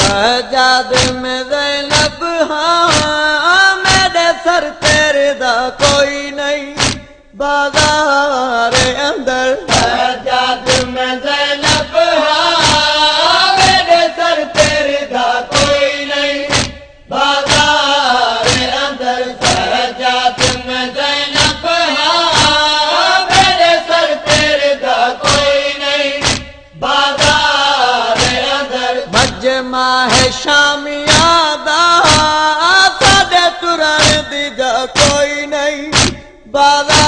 سجاد میں زینب ہاں میرے سر تیرے دا کوئی نہیں بازار اندر سجاد میں زینب ہاں میرے سر تیرے دا کوئی نہیں بازار اندر سجاد میں زینب ہاں میرے سر تیرے دا کوئی نہیں بازار اندر مجمع ہے شامیہ دا ساڈے ترن دی جا کوئی نہیں بازار